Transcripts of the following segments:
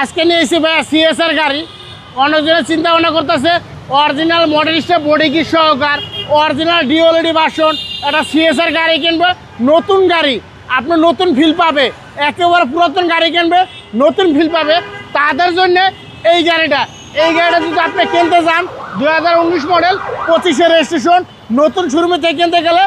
আজকে নিয়ে এসেছি ভাইয়া সিএসআর গাড়ি। অনেকজনে চিন্তা ভাবনা করতেছে অরিজিনাল মডেলিস্টের বডি কিট সহকার অরিজিনাল ডিওএলইডি ভার্সন একটা সিএসআর গাড়ি কিনবে, নতুন গাড়ি আপনি নতুন ফিল পাবে, একেবারে পুরাতন গাড়ি কিনবে নতুন ফিল পাবে। তাদের জন্য এই গাড়িটা যদি আপনি কিনতে চান 2019 মডেল 25-এর রেজিস্ট্রেশন, নতুন শোরুমে থেকে কিনতে গেলে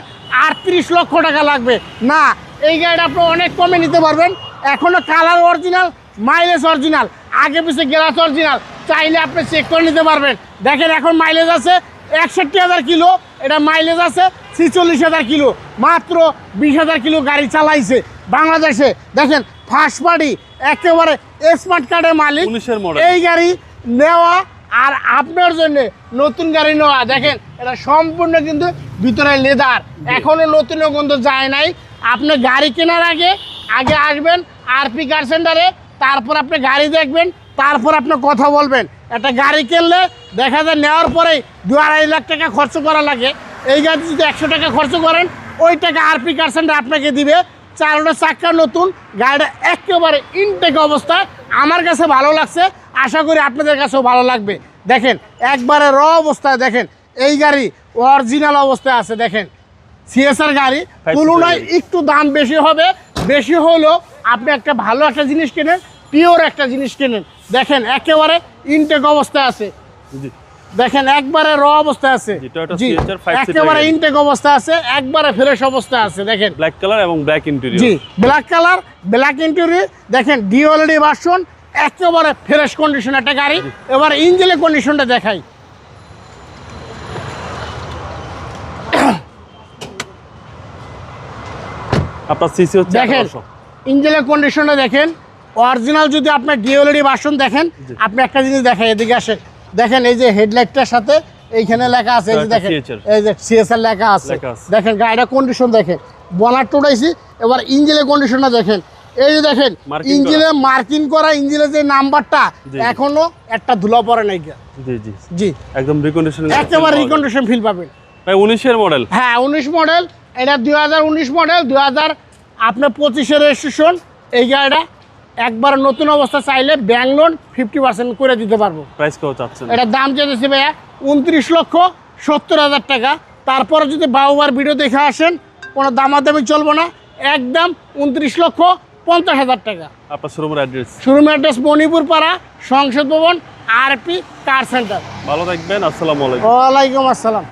38 লক্ষ টাকা লাগবে না। এই গাড়িটা আপনি অনেক কমে নিতে পারবেন। এখনও কালার অরিজিনাল, মাইলেজ অরিজিনাল, আগে পিছে গ্লাস অরিজিনাল, চাইলে আপনি চেক করে নিতে পারবেন। দেখেন এখন মাইলেজ আছে 61,000 কিলো, এটা মাইলেজ আছে 46,000 কিলো, মাত্র 20,000 কিলো গাড়ি চালাইছে বাংলাদেশে। দেখেন ফার্স্ট পার্টি একেবারে স্মার্ট কার্ডের মালিক এই গাড়ি নেওয়া আর আপনার জন্য নতুন গাড়ি নেওয়া। দেখেন এটা সম্পূর্ণ কিন্তু ভিতরে লেদার, এখনো নতুন গন্ধ যায় নাই। আপনি গাড়ি কেনার আগে আসবেন আরপি কার সেন্টারে, তারপর আপনি গাড়ি দেখবেন, তারপর আপনি কথা বলবেন। একটা গাড়ি কিনলে দেখা যায় নেওয়ার পরেই 2-2.5 লাখ টাকা খরচ করা লাগে। এই গাড়ি যদি 100 টাকা খরচ করেন ওই টাকা আরপি কার সেন্টার আপনাকে দিবে। 4টা চাক্কা নতুন, গাড়িটা একেবারে ইনটেক অবস্থায় আমার কাছে ভালো লাগছে, আশা করি আপনাদের কাছেও ভালো লাগবে। দেখেন একবারে র অবস্থায়, দেখেন এই গাড়ি অরিজিনাল অবস্থায় আছে। দেখেন সিএসআর গাড়ি তুলনায় একটু দাম বেশি হবে, বেশি হলেও আপনি একটা ভালো একটা জিনিস কেনেন, পিওর একটা জিনিস কেনেন। দেখেন একেবারে ইনটেক অবস্থায় আছে, দেখেন একবারে র অবস্থায় আছে, একেবারে ইনটেক অবস্থা আছে, একবারে ফ্রেশ অবস্থা আছে। দেখেন ব্ল্যাক কালার এবং ব্ল্যাক ইন্টেরিয়র, জি ব্ল্যাক কালার ব্ল্যাক ইন্টেরিয়র। দেখেন ডিওএলইডি ভার্সন, একেবারে ফ্রেশ কন্ডিশন একটা গাড়ি। এবার ইঞ্জিনের কন্ডিশনটা দেখাই। আপনার সিসি হচ্ছে দেখেন ইঞ্জিনের কন্ডিশনটা দেখেন অরিজিনাল। যদি আপনার ডিওএলইডি ভার্সন দেখেন, আপনি একটা জিনিস দেখেন, এদিকে আসেন, দেখেন এই যে হেডলাইটটার সাথে এইখানে লেখা আছে, এই যে দেখেন এই যে সিএসআর লেখা আছে। দেখেন গাড়িটা কন্ডিশন দেখেন, বনার টোটাইছি। এবার ইঞ্জিনের কন্ডিশনটা দেখেন, এই যে দেখেন ইঞ্জিনে মার্কিং করা, ইঞ্জিনের যে নাম্বারটা এখনো একটা ধুলা পড়ে নাই। জি জি জি একদম রিকন্ডিশন, একেবারে রিকন্ডিশন ফিল পাবেন। ভাই 19-এর মডেল, হ্যাঁ 19 মডেল, এটা 2019 মডেল, 2025-এর রেজিস্ট্রেশন। এই গাড়িটা একবার নতুন অবস্থা, চাইলে ব্যাংক লোন 50% করে দিতে পারবো। প্রাইস কত চাচ্ছেন? এটার দাম চেয়েছে ভাইয়া 29,70,000 টাকা। তারপরে যদি বাবুবার ভিডিও দেখে আসেন কোনো দামাদামি চলবো না, একদম 29,50,000 টাকা। আপনার শোরুমের অ্যাড্রেস? শোরুমের অ্যাড্রেস মণিপুর পাড়া, সংসদ ভবন, আরপি কার সেন্টার। ভালো থাকবেন, আসসালামু আলাইকুম। ওয়ালাইকুম আসসালাম।